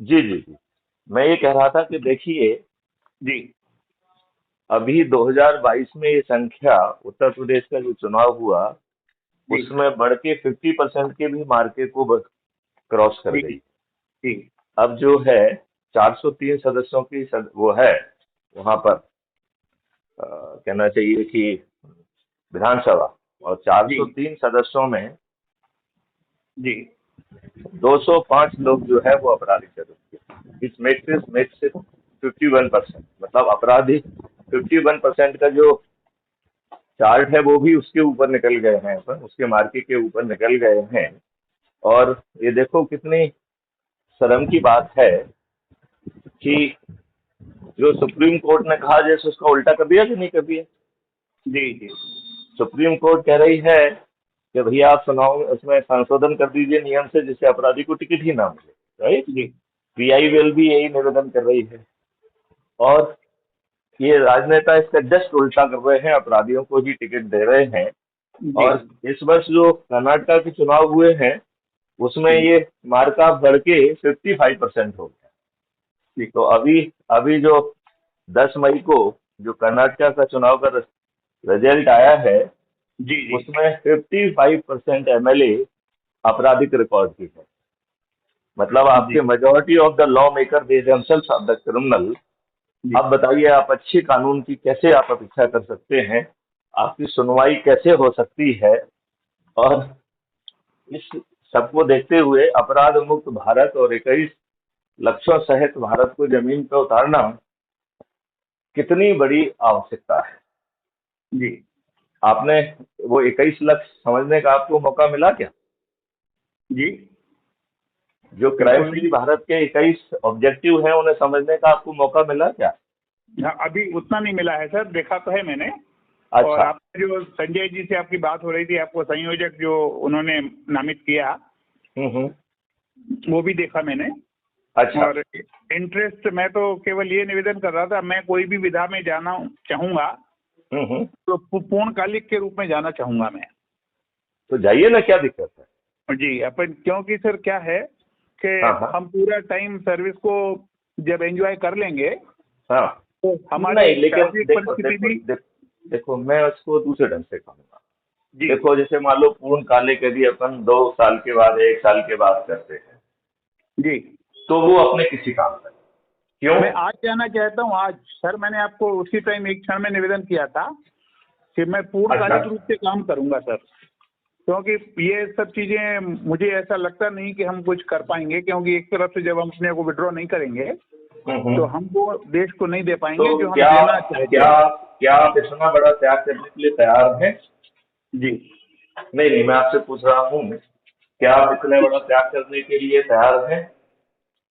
जी जी जी। मैं ये कह रहा था कि देखिए, जी अभी 2022 में ये संख्या, उत्तर प्रदेश का जो चुनाव हुआ, जी उसमें बढ़ के 50% के भी मार्के को क्रॉस कर जी गई। जी अब जो है 403 सदस्यों की वो है वहां पर, कहना चाहिए कि विधानसभा, और जी 403 सदस्यों में जी 205 लोग जो है वो आपराधिक सदस्य। इस मेक्स इट 51%। मतलब अपराधी 51% का जो चार्ट है वो भी उसके ऊपर निकल गए हैं, पर उसके मार्के के ऊपर निकल गए हैं। और ये देखो कितनी शर्म की बात है कि जो सुप्रीम कोर्ट ने कहा, जैसे उसका उल्टा कर दिया कि नहीं कर दिया। जी जी सुप्रीम कोर्ट कह रही है कि भैया आप चुनाव में उसमें संशोधन कर दीजिए नियम से, जिससे अपराधी को टिकट ही ना मिले, राइट। जी पीआईएल भी यही निवेदन कर रही है। और ये राजनेता इसका जस्ट उल्टा कर रहे हैं, अपराधियों को ही टिकट दे रहे हैं। जी और इस वर्ष जो कर्नाटक के चुनाव हुए हैं, उसमें जी ये मार्का बढ़ के 55% हो गया। जी तो अभी अभी जो 10 मई को जो कर्नाटक का चुनाव का रिजल्ट आया है, जी जी उसमें 55% एमएलए आपराधिक रिकॉर्ड की है। मतलब जी आपके majority of the law maker they themselves are the criminal. जी अब बताइए, आप अच्छे कानून की कैसे आप अपेक्षा कर सकते हैं? आपकी सुनवाई कैसे हो सकती है? और इस सबको देखते हुए अपराध मुक्त भारत और 21 लक्ष्यों सहित भारत को जमीन पर उतारना कितनी बड़ी आवश्यकता है। जी आपने वो 21 लक्ष्य समझने का आपको मौका मिला क्या? जी जो क्राइम बिल्कुल नहीं। फ्री भारत के 21 ऑब्जेक्टिव हैं, उन्हें समझने का आपको मौका मिला क्या? हाँ, अभी उतना नहीं मिला है सर, देखा तो है मैंने। और अच्छा। आपने जो संजय जी से आपकी बात हो रही थी, आपको संयोजक जो उन्होंने नामित किया, हम्म। वो भी देखा मैंने। अच्छा। और इंटरेस्ट, मैं तो केवल ये निवेदन कर रहा था, मैं कोई भी विधा में जाना चाहूंगा हम्म। तो पूर्णकालिक के रूप में जाना चाहूंगा मैं। तो जाइए ना, क्या दिक्कत है? जी अपन, क्योंकि सर क्या है कि हाँ हाँ हम पूरा टाइम सर्विस को जब एंजॉय कर लेंगे हाँ। तो हमारे नहीं, लेकिन शारीरिक देखो परिस्थिति देखो भी। देखो, मैं उसको दूसरे ढंग से कहूंगा। जी देखो, जैसे मान लो पूर्ण कालिक यदि अपन 2 साल के बाद, 1 साल के बाद करते हैं, जी तो वो अपने किसी काम का नहीं। क्यों? मैं आज जाना चाहता हूँ आज। सर मैंने आपको उसी टाइम एक क्षण में निवेदन किया था कि मैं अच्छा। पूर्णकालिक रूप से काम करूंगा सर, क्योंकि ये सब चीजें मुझे ऐसा लगता नहीं कि हम कुछ कर पाएंगे, क्योंकि एक तरफ से जब हम अपने को विड्रॉ नहीं करेंगे तो हम्म। हम वो देश को नहीं दे तो पाएंगे जो हम क्या देना चाहते क्या हैं। क्या आप इतना बड़ा त्याग करने के लिए तैयार हैं? जी नहीं नहीं, मैं आपसे पूछ रहा हूँ, क्या आप इतने बड़ा त्याग करने के लिए तैयार हैं?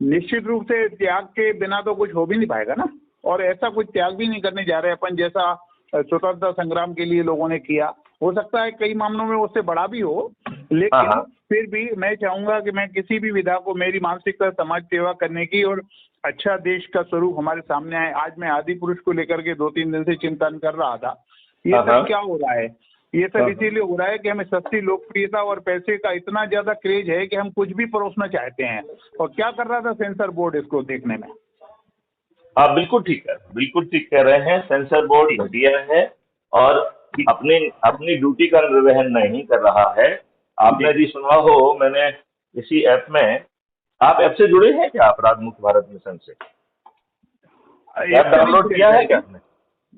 निश्चित रूप से त्याग के बिना तो कुछ हो भी नहीं पाएगा ना। और ऐसा कुछ त्याग भी नहीं करने जा रहे अपन, जैसा स्वतंत्रता संग्राम के लिए लोगों ने किया। हो सकता है कई मामलों में उससे बड़ा भी हो, हाँ लेकिन हाँ फिर भी मैं चाहूंगा कि मैं किसी भी विधा को, मेरी मानसिकता समाज सेवा करने की और अच्छा देश का स्वरूप हमारे सामने आए। आज मैं आदि पुरुष को लेकर के 2-3 दिन से चिंतन कर रहा था। ये हाँ हाँ सब क्या हो रहा है? ये सब हाँ इसीलिए हो रहा है कि हमें सस्ती लोकप्रियता और पैसे का इतना ज्यादा क्रेज है कि हम कुछ भी परोसना चाहते हैं। और क्या कर रहा था सेंसर बोर्ड इसको देखने में? आप बिल्कुल ठीक है, बिल्कुल ठीक कह रहे हैं। सेंसर बोर्ड जी घटिया है और जी अपनी अपनी ड्यूटी का निर्वहन नहीं कर रहा है। जी। आपने भी सुना हो, मैंने इसी ऐप में, आप ऐप से जुड़े हैं क्या, अपराध मुक्त भारत मिशन से? ऐप ऐप से नहीं डाउनलोड किया किया सर है क्या अभी, आपने?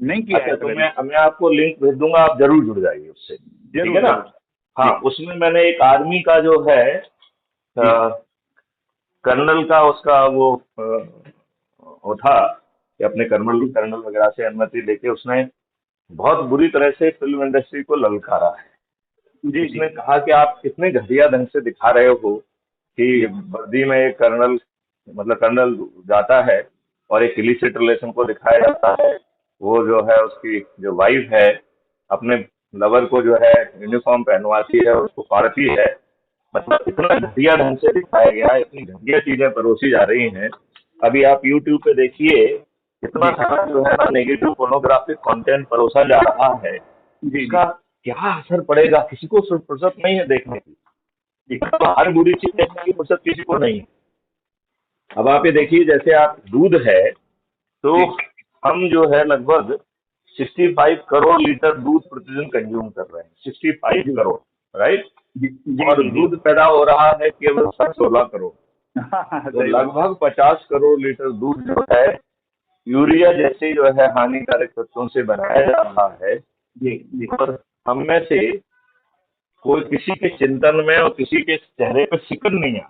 नहीं किया अच्छा, है तो सर अभी। मैं आपको लिंक भेज दूंगा, आप जरूर जुड़ जाइए उससे, ठीक है जरूर ना? जरूर। हाँ, जी उसमें मैंने एक आर्मी का जो है जी कर्नल का, उसका वो था कि अपने कर्नल कर्नल वगैरह से अनुमति लेके उसने बहुत बुरी तरह से फिल्म इंडस्ट्री को ललकारा है। जी जी उसने कहा कि आप कितने घटिया ढंग से दिखा रहे हो कि वर्दी में एक कर्नल, मतलब कर्नल जाता है और एक इलिसिट रिलेशन को दिखाया जाता है। वो जो है उसकी जो वाइफ है, अपने लवर को जो है यूनिफॉर्म पहनवाती है, उसको मारती है। मतलब इतना घटिया ढंग से दिखाया गया है, इतनी घटिया चीजें परोसी जा रही हैं। अभी आप यूट्यूब पे देखिए, इतना जी सारा जो है ना नेगेटिव पोर्नोग्राफिक कंटेंट परोसा जा रहा है। जी जी उसका क्या असर पड़ेगा, किसी को फुर्सत नहीं है देखने की। जी तो हर बुरी चीज देखने की फुर्सत किसी को नहीं है। अब आप ये देखिए, जैसे आप दूध है तो जी हम जो है लगभग 65 करोड़ लीटर दूध प्रतिदिन कंज्यूम कर रहे हैं, 65 जी करोड़, राइट। जी जी और जी जी। दूध पैदा हो रहा है केवल 16 करोड़। तो सही बात। लगभग 50 करोड़ लीटर दूध जो है यूरिया जैसे जो है हानिकारक तत्वों से बनाया जा रहा है। जी जी। और हम में से कोई किसी के चिंतन में और किसी के चेहरे पे सिकन नहीं आ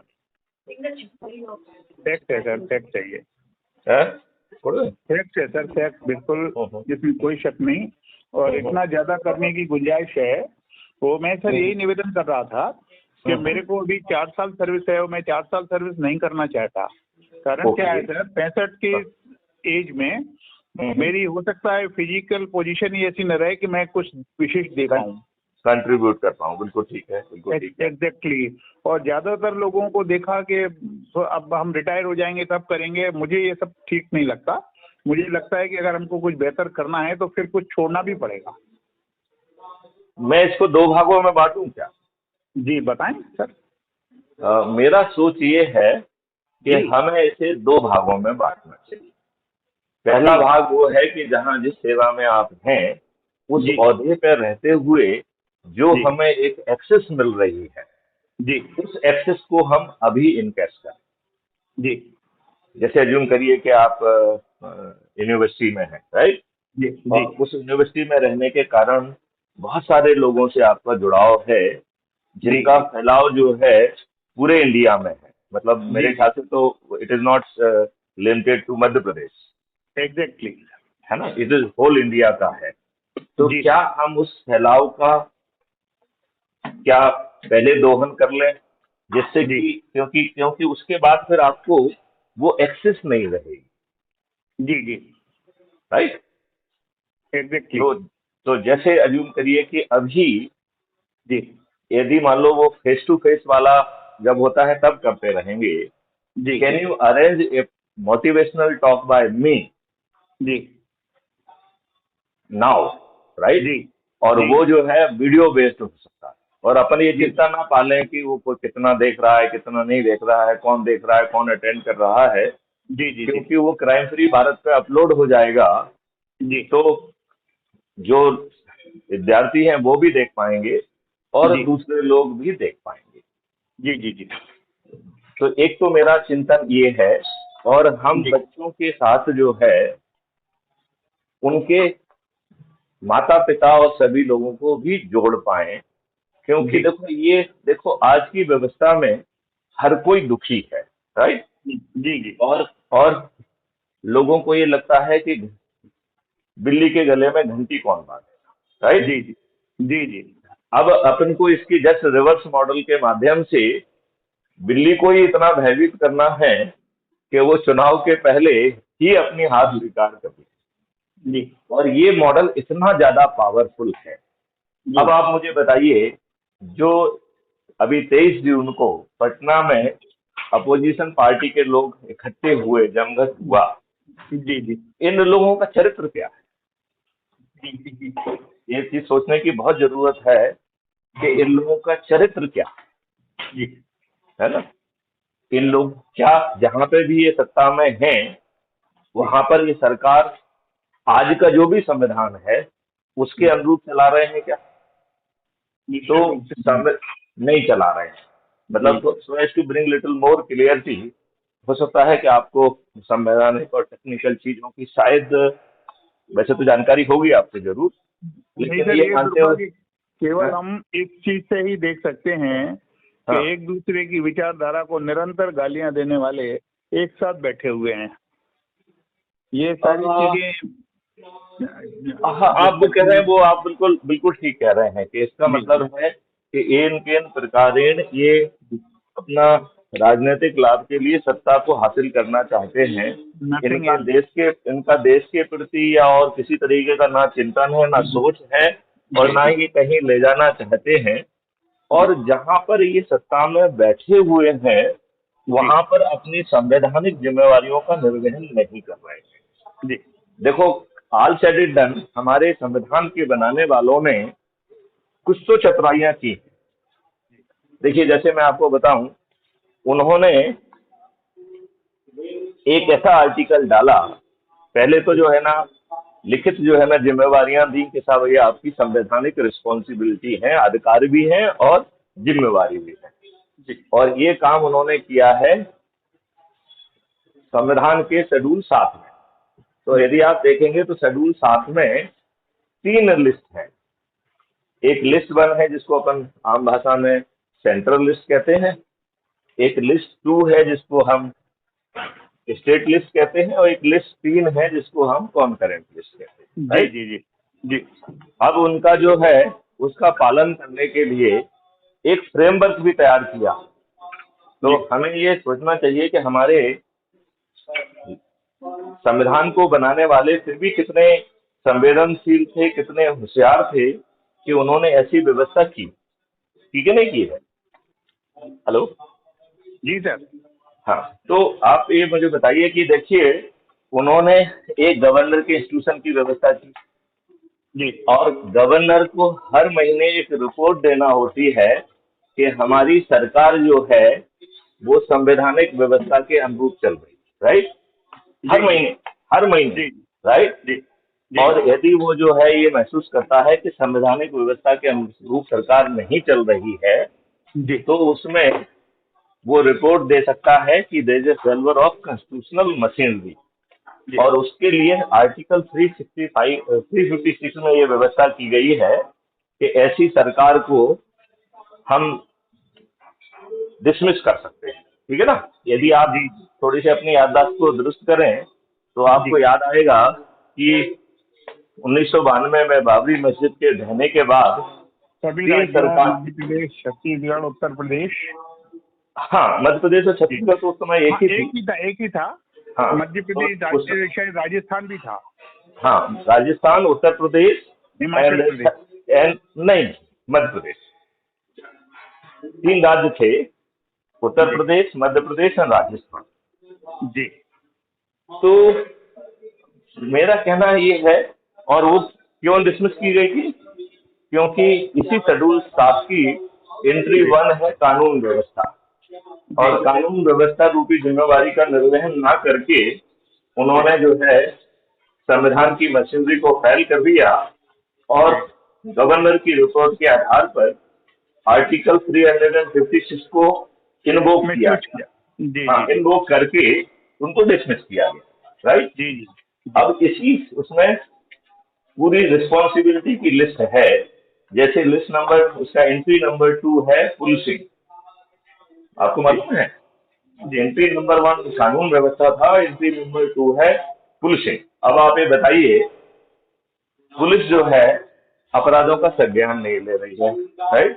फैक्ट है सर, फैक्ट है ये। रही है। थोड़ा- फैक्ट है सर, फैक्ट बिल्कुल, हम्म, जिसमें कोई शक नहीं। और हम्म, इतना ज्यादा करने की गुंजाइश है। वो मैं सर हम्म, यही निवेदन कर रहा था कि हम्म, मेरे को अभी 4 साल सर्विस है और मैं 4 साल सर्विस नहीं करना चाहता। कारण क्या ओके। है सर, 65 की एज में मेरी हो सकता है फिजिकल पोजीशन ही ऐसी न रहे कि मैं कुछ विशेष दे पाऊँ। कंट्रीब्यूट कर पाऊँ, बिल्कुल ठीक है, बिल्कुल ठीक है। एग्जैक्टली। और ज्यादातर लोगों को देखा कि तो अब हम रिटायर हो जाएंगे तब करेंगे, मुझे ये सब ठीक नहीं लगता। मुझे लगता है कि अगर हमको कुछ बेहतर करना है तो फिर कुछ छोड़ना भी पड़ेगा। मैं इसको दो भागों में बांटूं क्या? जी बताएं सर। मेरा सोच ये है कि जी हमें इसे दो भागों में बांटना चाहिए। पहला जी भाग वो है कि जहां जिस सेवा में आप हैं उस जी ओहदे पर रहते हुए जो जी हमें एक एक्सेस मिल रही है, जी उस एक्सेस को हम अभी इनकैश करें। जी जैसे अज्यूम करिए कि आप यूनिवर्सिटी में हैं, राइट। जी और जी उस यूनिवर्सिटी में रहने के कारण बहुत सारे लोगों से आपका जुड़ाव है, जी जिनका जी फैलाव जो है पूरे इंडिया में है। मतलब जी मेरे जी ख्याल से तो it is not limited to Madhya Pradesh, exactly. है ना, इट इज होल इंडिया का है। तो जी क्या सर। हम उस फैलाव का क्या पहले दोहन कर लें, जिससे जी कि क्योंकि क्योंकि उसके बाद फिर आपको वो एक्सेस नहीं रहेगी, जी जी राइट। एग्जैक्टली। तो तो जैसे अज्यूम करिए कि अभी जी यदि मान लो वो फेस टू फेस वाला जब होता है तब करते रहेंगे, जी can you arrange a motivational talk by me जी नाउ, राइट। जी और जी वो जो है वीडियो बेस्ड हो सकता है, और अपन ये जी चिंता ना पालें कि वो कोई कितना देख रहा है कितना नहीं देख रहा है, कौन देख रहा है कौन अटेंड कर रहा है, जी जी जी क्योंकि वो क्राइम फ्री भारत पे अपलोड हो जाएगा। जी तो जो विद्यार्थी हैं वो भी देख पाएंगे और जी दूसरे लोग भी देख पाएंगे। जी जी जी तो एक तो मेरा चिंतन ये है, और हम जी बच्चों के साथ जो है उनके माता पिता और सभी लोगों को भी जोड़ पाएं। क्योंकि जी देखो आज की व्यवस्था में हर कोई दुखी है, राइट। जी जी और लोगों को ये लगता है कि बिल्ली के गले में घंटी कौन बांधेगा, राइट। जी जी जी जी अब अपन को इसकी जस्ट रिवर्स मॉडल के माध्यम से बिल्ली को ही इतना भयभीत करना है कि वो चुनाव के पहले ही अपनी हार स्वीकार कर ले। जी और ये मॉडल इतना ज्यादा पावरफुल है। जी अब आप मुझे बताइए, जो अभी 23 जून को पटना में अपोजिशन पार्टी के लोग इकट्ठे हुए, जमघट हुआ, जी जी इन लोगों का चरित्र क्या जी है? ये चीज सोचने की बहुत जरूरत है कि इन लोगों का चरित्र क्या जी है ना। इन लोग क्या जहां पे भी ये सत्ता में हैं वहां पर ये सरकार आज का जो भी संविधान है उसके अनुरूप चला रहे हैं क्या? तो निश्चित रूप से नहीं। नहीं चला रहे हैं। जी मतलब so as to bring little more clarity, हो सकता है कि आपको संवैधानिक और टेक्निकल चीजों की शायद वैसे तो जानकारी होगी आपसे जरूर, नहीं लेकिन सर, ये ये मानते हो। दुर्भाग्य केवल हाँ, हम इस चीज से ही देख सकते हैं कि हाँ, एक दूसरे की विचारधारा को निरंतर गालियां देने वाले एक साथ बैठे हुए हैं। ये सारी चीजें हाँ, आप जो कह रहे हैं वो आप बिल्कुल बिल्कुल ठीक कह रहे हैं कि इसका जी मतलब है कि एन केन प्रकारेण ये अपना राजनीतिक लाभ के लिए सत्ता को हासिल करना चाहते हैं। नथिंग इनका एल्स। देश के प्रति या और किसी तरीके का ना चिंतन है ना सोच है, और जी ना जी ये कहीं ले जाना चाहते हैं। और जहां पर ये सत्ता में बैठे हुए हैं जी वहां पर अपनी संवैधानिक जिम्मेवारियों का निर्वहन नहीं कर रहे हैं। जी देखो, ऑल सेड इट डन, हमारे संविधान के बनाने वालों ने कुछ तो चतुराइयां की। देखिए, जैसे मैं आपको बताऊं, उन्होंने एक ऐसा आर्टिकल डाला, पहले तो जो है ना लिखित जो है ना जिम्मेवारियां दी कि साहब ये आपकी संवैधानिक रिस्पॉन्सिबिलिटी है, अधिकार भी है और जिम्मेवारी भी है। जी और ये काम उन्होंने किया है संविधान के शेड्यूल 7 में। तो यदि आप देखेंगे तो शेड्यूल 7 में 3 लिस्ट है। एक लिस्ट 1 है जिसको अपन आम भाषा में सेंट्रल लिस्ट कहते हैं, एक लिस्ट 2 है जिसको हम स्टेट लिस्ट कहते हैं, और एक लिस्ट 3 है जिसको हम कॉन्करेंट लिस्ट कहते हैं, जी राइट। जी जी जी अब उनका जो है उसका पालन करने के लिए एक फ्रेमवर्क भी तैयार किया। तो हमें ये सोचना चाहिए कि हमारे संविधान को बनाने वाले फिर भी कितने संवेदनशील थे, कितने होशियार थे कि उन्होंने ऐसी व्यवस्था की, ठीक है नहीं की है। हेलो। जी सर। हाँ, तो आप ये मुझे बताइए कि देखिए उन्होंने एक गवर्नर के इंस्टीट्यूशन की व्यवस्था की, जी और गवर्नर को हर महीने एक रिपोर्ट देना होती है कि हमारी सरकार जो है वो संवैधानिक व्यवस्था के अनुरूप चल रही है, राइट। हर महीने, जी राइट। जी जी और यदि वो जो है ये महसूस करता है कि संवैधानिक व्यवस्था के अनुरूप सरकार नहीं चल रही है, जी तो उसमें वो रिपोर्ट दे सकता है कि there is a failure of constitutional machinery. जी और उसके लिए आर्टिकल 356 में ये व्यवस्था की गई है कि ऐसी सरकार को हम डिसमिस कर सकते हैं, ठीक है ना। यदि आप जी थोड़ी सी अपनी याददाश्त को दुरुस्त करें तो जी आपको याद आएगा कि 1992 में बाबरी मस्जिद के ढहने के बाद सभी 3 राज्यों सरकार, मध्य प्रदेश, छत्तीसगढ़, उत्तर प्रदेश। हाँ मध्य प्रदेश और जी छत्तीसगढ़ तो उस समय एक हाँ, ही थी। एक ही था। हाँ, मध्य प्रदेश, तो उस, शायद राजस्थान भी था। हाँ राजस्थान, उत्तर प्रदेश हिमाचल प्रदेश। एंड नहीं, मध्य प्रदेश, 3 राज्य थे, उत्तर जी प्रदेश, मध्य प्रदेश और राजस्थान। जी तो मेरा कहना ये है, और वो क्यों डिसमिस की गई थी, क्योंकि इसी शेड्यूल 7 की एंट्री 1 है कानून व्यवस्था, और कानून व्यवस्था रूपी जिम्मेवारी का निर्वहन ना करके उन्होंने जो है संविधान की मशीनरी को फेल कर दिया, और गवर्नर की रिपोर्ट के आधार पर आर्टिकल 356 को इन्वोक किया गया। जी हाँ, जी इन्वोक करके उनको डिसमिस किया गया, राइट। जी जी अब इसी उसमें पूरी रिस्पॉन्सिबिलिटी की लिस्ट है। जैसे लिस्ट नंबर, उसका एंट्री नंबर 2 है पुलिसिंग, आपको मालूम है। एंट्री नंबर 1 कानून व्यवस्था था, एंट्री नंबर 2 है पुलिसिंग। अब आप ये बताइए, पुलिस जो है अपराधों का संज्ञान नहीं ले रही है, राइट।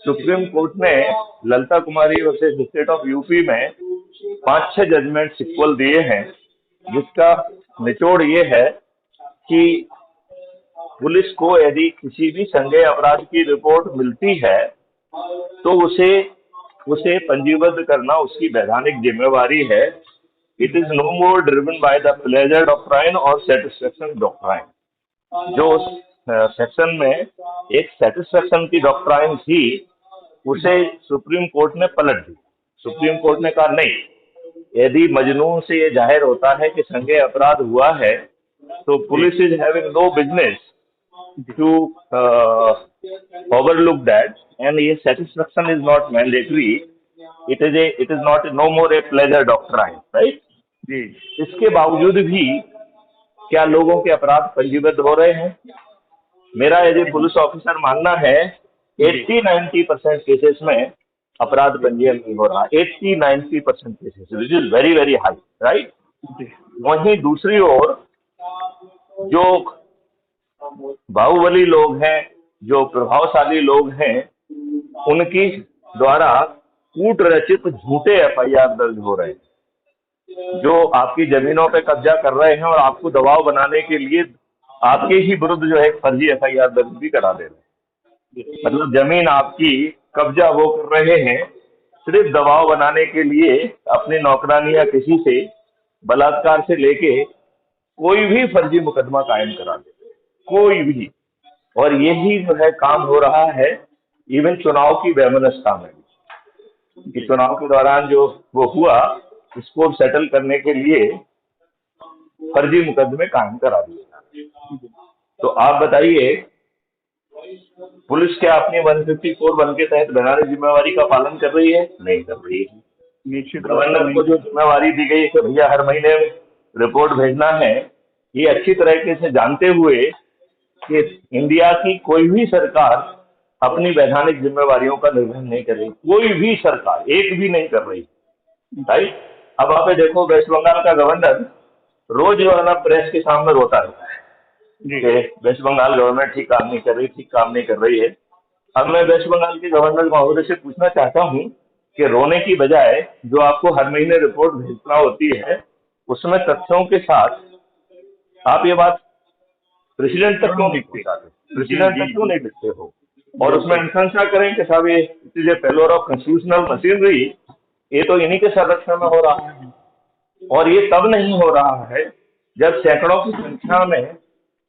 सुप्रीम कोर्ट ने ललिता कुमारी वर्सेस स्टेट ऑफ यूपी में 5-6 जजमेंट सिक्वल दिए हैं, जिसका निचोड़ ये है कि पुलिस को यदि किसी भी संज्ञेय अपराध की रिपोर्ट मिलती है तो उसे उसे पंजीबद्ध करना उसकी वैधानिक जिम्मेवारी है। It is no more driven by the pleasure doctrine और सेटिस्फेक्शन डॉक्ट्राइन। जो सेक्शन में एक सेटिस्फेक्शन की डॉक्ट्राइन थी, उसे सुप्रीम कोर्ट ने पलट दी। सुप्रीम कोर्ट ने कहा नहीं, यदि मजनून से ये जाहिर होता है कि संज्ञेय अपराध हुआ है तो police is having no business to overlook that, and ये satisfaction is not mandatory. It is not no more a pleasure doctrine, right? जी इसके बावजूद भी क्या लोगों के अपराध पंजीबद्ध हो रहे हैं? मेरा यदि पुलिस ऑफिसर मानना है 80-90% केसेस में अपराध पंजीयन नहीं हो रहा, 80-90% cases, which is very very high, right. वहीं दूसरी ओर जो बाहुबली लोग हैं, जो प्रभावशाली लोग हैं, उनकी द्वारा कूट रचित झूठे एफआईआर दर्ज हो रहे हैं, जो आपकी जमीनों पे कब्जा कर रहे हैं और आपको दबाव बनाने के लिए आपके ही विरुद्ध जो है फर्जी एफआईआर दर्ज भी करा दे रहे हैं। मतलब जमीन आपकी कब्जा वो कर रहे हैं सिर्फ दबाव बनाने के लिए, अपनी नौकरानी या किसी से बलात्कार से लेके कोई भी फर्जी मुकदमा कायम करा दे, कोई भी। और यही जो है काम हो रहा है इवन चुनाव की वैमनस्यता में भी, कि चुनाव के दौरान जो वो हुआ इसको सेटल करने के लिए फर्जी मुकदमे कायम करा दिए। तो आप बताइए, पुलिस क्या अपनी 154(1) के तहत वैधानिक जिम्मेवारी का पालन कर रही है? नहीं कर रही है। निश्चित रूप से गवर्नर नहीं। को जो जिम्मेवारी दी गई है कि भैया हर महीने रिपोर्ट भेजना है, ये अच्छी तरीके से जानते हुए कि इंडिया की कोई भी सरकार अपनी वैधानिक जिम्मेवारियों का निर्वहन नहीं कर रही, कोई भी सरकार एक भी नहीं कर रही, राइट। अब आप ये देखो, वेस्ट बंगाल का गवर्नर रोज जो है ना प्रेस के सामने रोता रहता है जी कि वेस्ट बंगाल गवर्नमेंट ठीक काम नहीं कर रही, ठीक काम नहीं कर रही है। अब मैं वेस्ट बंगाल के गवर्नर महोदय से पूछना चाहता हूँ कि रोने की बजाय जो आपको हर महीने रिपोर्ट भेजना होती है, उसमें तथ्यों के साथ आप ये बात प्रेसिडेंट तक क्यों नहीं पहुंचाते, प्रेसिडेंट तक क्यों नहीं लिखते हो, और उसमें अनुशंसा करें कि साहब ये फेलोर ऑफ कॉन्स्टिट्यूशनल मशीनरी ये तो इन्हीं के संरक्षण में हो रहा है। और ये तब नहीं हो रहा है जब सैकड़ों की संख्या में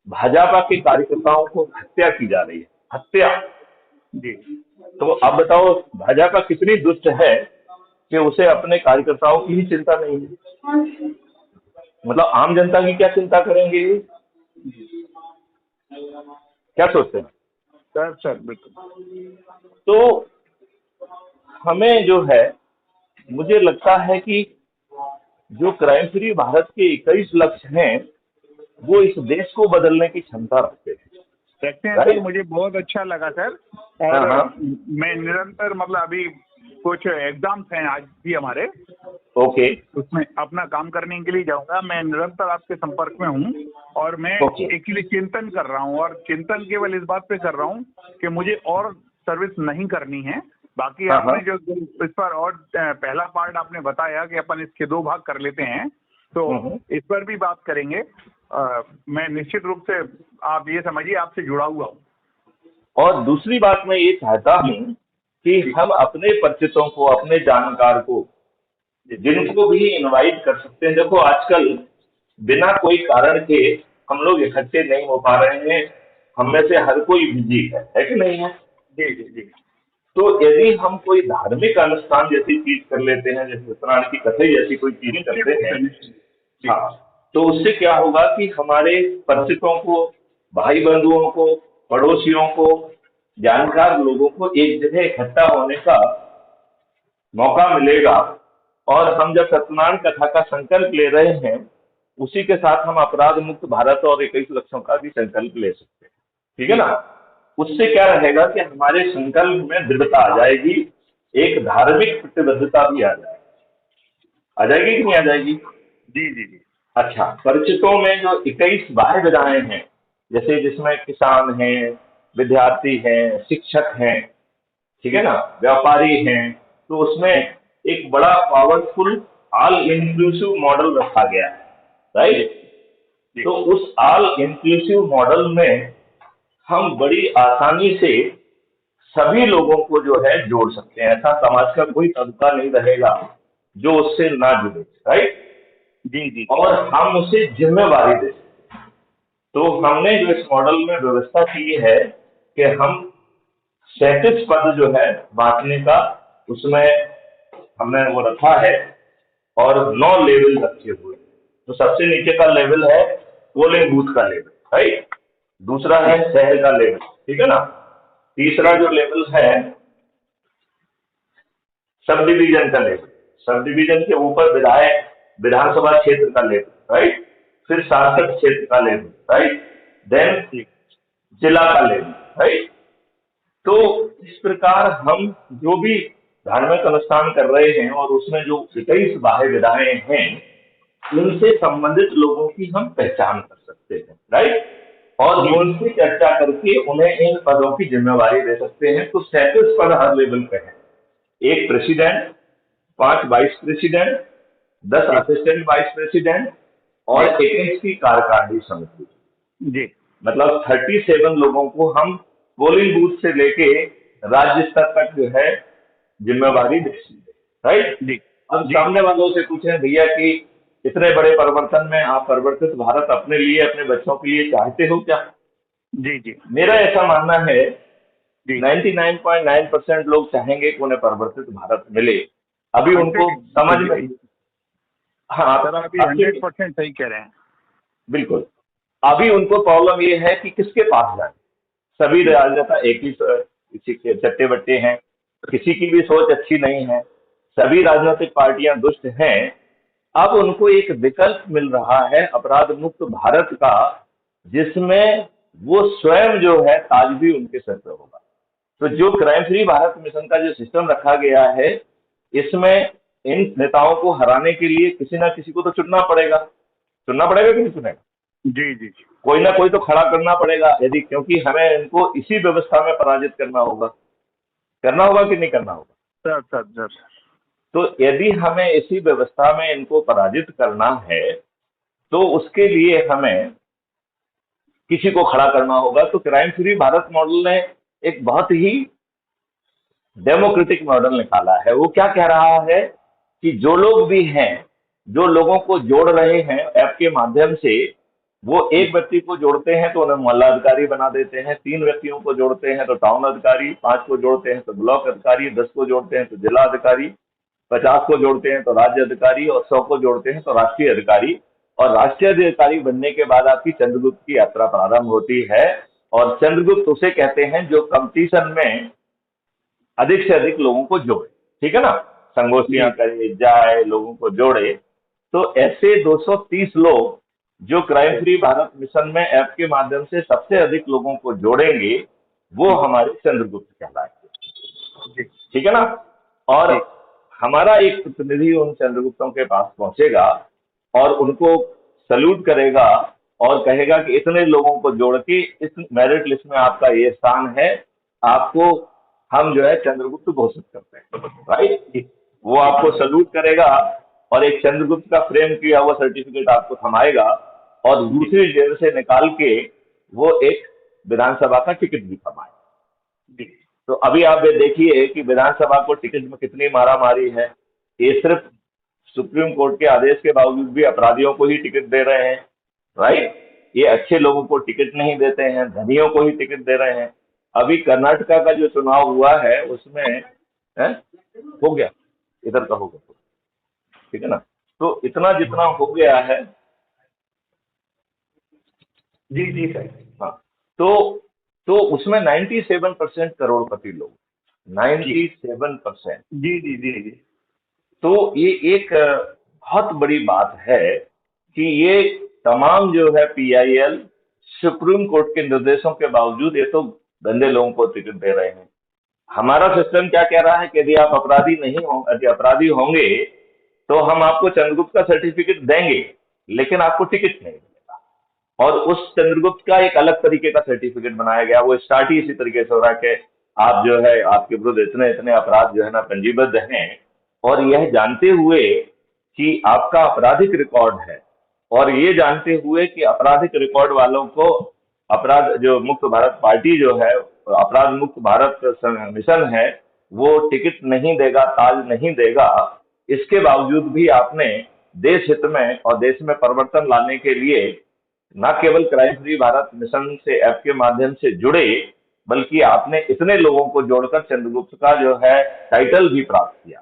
भाजपा के कार्यकर्ताओं को हत्या की जा रही है, हत्या। जी। तो अब बताओ भाजपा कितनी दुष्ट है कि उसे अपने कार्यकर्ताओं की ही चिंता नहीं है। मतलब आम जनता की क्या चिंता करेंगे ये? क्या सोचते हैं? सर बिल्कुल। तो हमें जो है, मुझे लगता है कि जो क्राइम फ्री भारत के 21 लक्ष्य हैं, वो इस देश को बदलने की क्षमता रखते हैं। देखते हैं सर, मुझे बहुत अच्छा लगा सर। और मैं निरंतर, मतलब अभी कुछ एग्जाम्स हैं आज भी हमारे, ओके, उसमें अपना काम करने के लिए जाऊंगा। मैं निरंतर आपके संपर्क में हूँ और मैं एक्चुअली चिंतन कर रहा हूँ, और चिंतन केवल इस बात पे कर रहा हूँ कि मुझे और सर्विस नहीं करनी है। बाकी आपने जो इस पर और पहला पार्ट आपने बताया कि अपन इसके 2 भाग कर लेते हैं, तो इस पर भी बात करेंगे। मैं निश्चित रूप से, आप ये समझिए, आपसे जुड़ा हुआ हूँ। और दूसरी बात मैं ये चाहता हूँ कि हम अपने परिचितों को, अपने जानकार को, जिनको भी इनवाइट कर सकते हैं। देखो आजकल बिना कोई कारण के हम लोग इकट्ठे नहीं हो पा रहे हैं, हम में से हर कोई बिजी है कि नहीं है? जी जी जी। तो यदि हम कोई धार्मिक अनुष्ठान जैसी चीज कर लेते हैं, जैसे सत्यनारायण की कथा जैसी कोई चीज करते हैं, हाँ, तो उससे क्या होगा कि हमारे परिचितों को, भाई बंधुओं को, पड़ोसियों को, जानकार लोगों को एक जगह इकट्ठा होने का मौका मिलेगा। और हम जब सत्यनारायण कथा का संकल्प ले रहे हैं, उसी के साथ हम अपराध मुक्त भारत और 21 लक्ष्यों का भी संकल्प ले सकते हैं, ठीक है ना? उससे क्या रहेगा कि हमारे संकल्प में दृढ़ता आ जाएगी, एक धार्मिक प्रतिबद्धता भी आ जाएगी कि नहीं आ जाएगी? जी जी जी। अच्छा, परिचितों में जो 21 बाह्य विधाएं हैं, जैसे जिसमें किसान हैं, विद्यार्थी हैं, शिक्षक हैं, ठीक है ना, व्यापारी हैं, तो उसमें एक बड़ा पावरफुल ऑल इंक्लूसिव मॉडल रखा गया है, राइट। तो उस ऑल इंक्लूसिव मॉडल में हम बड़ी आसानी से सभी लोगों को जो है जोड़ सकते हैं। ऐसा समाज का कोई तबका नहीं रहेगा जो उससे ना जुड़े, राइट। जी जी। और हम उसे जिम्मेवारी दे सकते हैं। तो हमने जो इस मॉडल में व्यवस्था की है कि हम 37 पद जो है बांटने का, उसमें हमने वो रखा है, और 9 लेवल रखे हुए। तो सबसे नीचे का लेवल है पोलिंग बूथ का लेवल, राइट। दूसरा है शहर का लेवल, ठीक है ना। तीसरा जो लेवल है सब डिवीजन का लेवल, सब डिवीजन के ऊपर विधानसभा क्षेत्र का लेवल, राइट। फिर सांसद क्षेत्र का लेवल, राइट। देन जिला का लेवल, राइट। तो इस प्रकार हम जो भी धार्मिक अनुष्ठान कर रहे हैं और उसमें जो 21 बाह्य विधाएं हैं, उनसे संबंधित लोगों की हम पहचान कर सकते हैं, राइट। और उनसे चर्चा करके उन्हें इन पदों की जिम्मेवारी दे सकते हैं। तो 37 पद हर लेवल पे हैं। एक president, 5 vice president, 10 assistant vice president और 21 की कार्यकारिणी समिति जी। मतलब 37 लोगों को हम पोलिंग बूथ से लेके राज्य स्तर तक जो है जिम्मेवारी दे सकते, राइट जी। अब सामने वालों से पूछें भैया कि इतने बड़े परिवर्तन में आप परिवर्तित भारत अपने लिए, अपने बच्चों के लिए चाहते हो क्या? जी जी। मेरा ऐसा मानना है 99.9% लोग चाहेंगे कि उन्हें परिवर्तित भारत मिले। अभी उनको समझ में हाँ, सर आप ये absolutely, 100% सही कह रहे हैं। बिल्कुल। अभी उनको प्रॉब्लम ये है कि किसके पास जाए। सभी राजनेता एक ही किसी के चट्टे बट्टे हैं, किसी की भी सोच अच्छी नहीं है, सभी राजनीतिक पार्टियां दुष्ट हैं। अब उनको एक विकल्प मिल रहा है अपराध मुक्त भारत का, जिसमें वो स्वयं जो है ताज भी उनके सर पे होगा। तो जो क्राइम फ्री भारत मिशन का जो सिस्टम रखा गया है, इसमें इन नेताओं को हराने के लिए किसी ना किसी को तो चुनना पड़ेगा कि नहीं चुनेगा। जी जी जी। कोई ना कोई तो खड़ा करना पड़ेगा, यदि क्योंकि हमें इनको इसी व्यवस्था में पराजित करना होगा कि नहीं करना होगा। Sir sir sir sir. तो यदि हमें इसी व्यवस्था में इनको पराजित करना है, तो उसके लिए हमें किसी को खड़ा करना होगा। तो क्राइम फ्री भारत मॉडल ने एक बहुत ही डेमोक्रेटिक मॉडल निकाला है। वो क्या कह रहा है कि जो लोग भी हैं, जो लोगों को जोड़ रहे हैं ऐप के माध्यम से, वो एक व्यक्ति को जोड़ते हैं तो उन्हें मोहल्ला अधिकारी बना देते हैं, 3 व्यक्तियों को जोड़ते हैं तो टाउन अधिकारी, 5 को जोड़ते हैं तो ब्लॉक अधिकारी, 10 को जोड़ते हैं तो जिला अधिकारी, 50 को जोड़ते हैं तो राज्य अधिकारी, और 100 को जोड़ते हैं तो राष्ट्रीय अधिकारी। और राष्ट्रीय अधिकारी बनने के बाद आपकी चंद्रगुप्त की यात्रा प्रारंभ होती है। और चंद्रगुप्त उसे कहते हैं जो कंपटीशन में अधिक से अधिक लोगों को जोड़े, ठीक है ना, संगोष्ठियां जी करे, जाए, लोगों को जोड़े। तो ऐसे 230 लोग जो क्राइम फ्री भारत मिशन में ऐप के माध्यम से सबसे अधिक लोगों को जोड़ेंगे, वो हमारे चंद्रगुप्त कहलाएंगे, जी ठीक है ना। और जी हमारा एक प्रतिनिधि उन चंद्रगुप्तों के पास पहुंचेगा और उनको सल्यूट करेगा और कहेगा कि इतने लोगों को जोड़ के इस मेरिट लिस्ट में आपका ये स्थान है, आपको हम जो है चंद्रगुप्त घोषित करते हैं, राइट। जी वो जी आपको सल्यूट करेगा और एक चंद्रगुप्त का फ्रेम किया हुआ सर्टिफिकेट आपको थमाएगा, और जी दूसरी जेब से निकाल के वो एक विधानसभा का टिकट भी थमाएगा। जी। तो अभी आप ये देखिए कि विधानसभा को टिकट में कितनी मारामारी है। ये सिर्फ सुप्रीम कोर्ट के आदेश के बावजूद भी अपराधियों को ही टिकट दे रहे हैं, राइट। ये अच्छे लोगों को टिकट नहीं देते हैं, धनियों को ही टिकट दे रहे हैं। अभी कर्नाटका का जो चुनाव हुआ है उसमें है, हो गया, इधर का हो गया, ठीक है ना। तो इतना जितना हो गया है, जी जी सर। हाँ, तो उसमें 97% करोड़पति लोग, जी 97%। जी जी जी जी। तो ये एक बहुत बड़ी बात है कि ये तमाम जो है पीआईएल सुप्रीम कोर्ट के निर्देशों के बावजूद ये तो गंदे लोगों को टिकट दे रहे हैं। हमारा सिस्टम क्या कह रहा है कि यदि आप अपराधी नहीं हो, यदि अपराधी होंगे तो हम आपको चंद्रगुप्त का सर्टिफिकेट देंगे, लेकिन आपको टिकट नहीं मिलेगा। और उस चंद्रगुप्त का एक अलग तरीके का सर्टिफिकेट बनाया गया। वो स्टार्ट ही इसी तरीके से हो रहा है कि आप जो है, आपके विरुद्ध इतने इतने अपराध जो है ना पंजीबद्ध हैं, और यह जानते हुए कि आपका आपराधिक रिकॉर्ड है, और ये जानते हुए कि आपराधिक रिकॉर्ड वालों को अपराध जो मुक्त भारत पार्टी जो है, अपराध मुक्त भारत मिशन है, वो टिकट नहीं देगा, ताज नहीं देगा। इसके बावजूद भी आपने देश हित में और देश में परिवर्तन लाने के लिए न केवल क्राइम फ्री भारत मिशन से ऐप के माध्यम से जुड़े, बल्कि आपने इतने लोगों को जोड़कर चंद्रगुप्त का जो है टाइटल भी प्राप्त किया।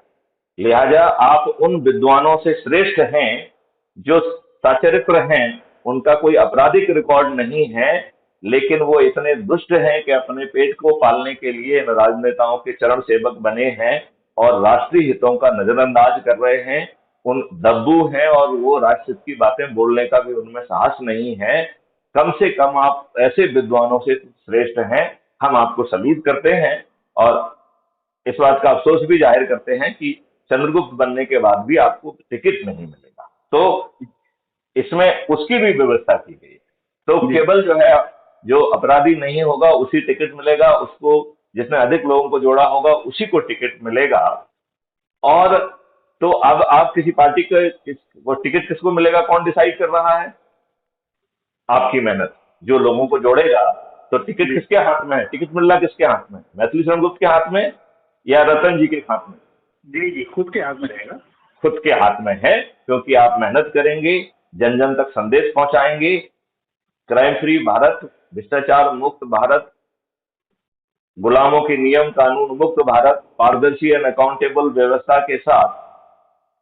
लिहाजा आप उन विद्वानों से श्रेष्ठ हैं जो सचरित्र हैं, उनका कोई आपराधिक रिकॉर्ड नहीं है, लेकिन वो इतने दुष्ट हैं कि अपने पेट को पालने के लिए इन राजनेताओं के चरण सेवक बने हैं और राष्ट्रीय हितों का नजरअंदाज कर रहे हैं। उन दब्बू हैं और वो राष्ट्रहित की बातें बोलने का भी उनमें साहस नहीं है। कम से कम आप ऐसे विद्वानों से श्रेष्ठ हैं, हम आपको सल्यूट करते हैं और इस बात का अफसोस भी जाहिर करते हैं कि चंद्रगुप्त बनने के बाद भी आपको टिकट नहीं मिलेगा। तो इसमें उसकी भी व्यवस्था की गई है। तो जी केवल जो है, जो अपराधी नहीं होगा उसी टिकट मिलेगा, उसको जिसने अधिक लोगों को जोड़ा होगा उसी को टिकट मिलेगा। और तो अब आप किसी पार्टी के वो टिकट किसको मिलेगा, कौन डिसाइड कर रहा है? आपकी मेहनत। जो लोगों को जोड़ेगा, तो टिकट जी किसके हाथ में है? टिकट मिल रहा किसके हाथ में? मैथिली शरण गुप्त के हाथ में या रतन जी के हाथ में? जी जी, खुद के हाथ में रहेगा। खुद के हाथ में है, क्योंकि आप मेहनत करेंगे, जन जन तक संदेश पहुंचाएंगे। क्राइम फ्री भारत, भ्रष्टाचार मुक्त भारत, गुलामों के नियम कानून मुक्त भारत, पारदर्शी एंड अकाउंटेबल व्यवस्था के साथ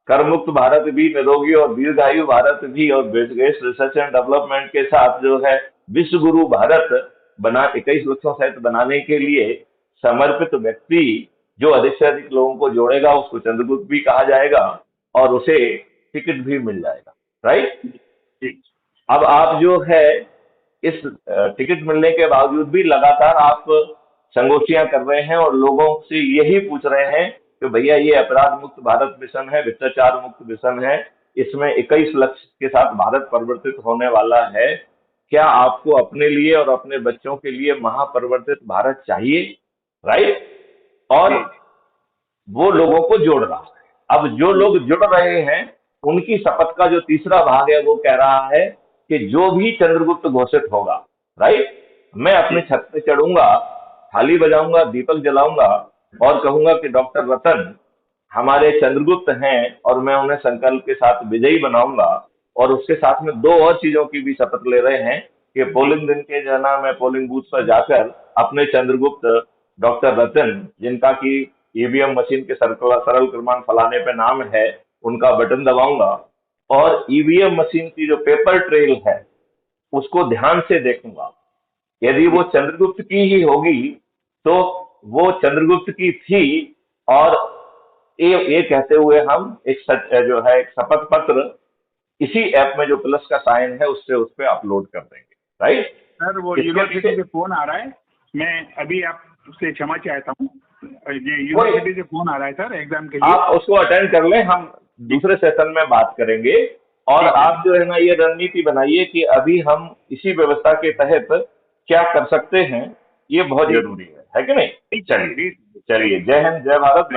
कर मुक्त भारत भी, निरोगी और दीर्घायु भारत भी, और बेस रिसर्च एंड डेवलपमेंट के साथ जो है विश्व गुरु भारत बना 21 लक्षों सहित बनाने के लिए समर्पित व्यक्ति जो अधिक से अधिक लोगों को जोड़ेगा उसको चंद्रगुप्त भी कहा जाएगा और उसे टिकट भी मिल जाएगा। राइट। ठीक। अब आप जो है इस टिकट मिलने के बावजूद भी लगातार आप संगोष्ठियां कर रहे हैं और लोगों से यही पूछ रहे हैं कि भैया ये अपराध मुक्त भारत मिशन है, भ्रष्टाचार मुक्त मिशन है, इसमें 21 लक्ष्य के साथ भारत परिवर्तित होने वाला है, क्या आपको अपने लिए और अपने बच्चों के लिए महापरिवर्तित भारत चाहिए? राइट। और वो लोगों को जोड़ रहा है। अब जो लोग जुड़ रहे हैं उनकी शपथ का जो तीसरा भाग है वो कह रहा है कि जो भी चंद्रगुप्त घोषित होगा, राइट, मैं अपने छत पे चढ़ूंगा, थाली बजाऊंगा, दीपक जलाऊंगा और कहूंगा कि डॉक्टर रतन हमारे चंद्रगुप्त हैं और मैं उन्हें संकल्प के साथ विजयी बनाऊंगा। और उसके साथ में दो और चीजों की भी शपथ ले रहे हैं कि पोलिंग दिन के जो है ना मैं पोलिंग बूथ पर जाकर अपने चंद्रगुप्त डॉक्टर रतन जिनका कि ईवीएम मशीन के सरल क्रमांक फलाने पे नाम है उनका बटन दबाऊंगा और ईवीएम मशीन की जो पेपर ट्रेल है उसको ध्यान से देखूंगा। यदि वो चंद्रगुप्त की ही होगी तो वो चंद्रगुप्त की थी। और ये कहते हुए हम जो है एक शपथ पत्र इसी ऐप में जो प्लस का साइन है उससे उस पर अपलोड कर देंगे। राइट। सर वो यूनिवर्सिटी से फोन आ रहा है, मैं अभी आपसे क्षमा चाहता हूँ, ये यूनिवर्सिटी से फोन आ रहा है सर एग्जाम के लिए। आप उसको अटेंड कर लें, हम दूसरे सेशन में बात करेंगे। और आप जो है ना ये रणनीति बनाइए कि अभी हम इसी व्यवस्था के तहत क्या कर सकते हैं, ये बहुत जरूरी है कि नहीं? चलिए, जय हिंद, जय भारत।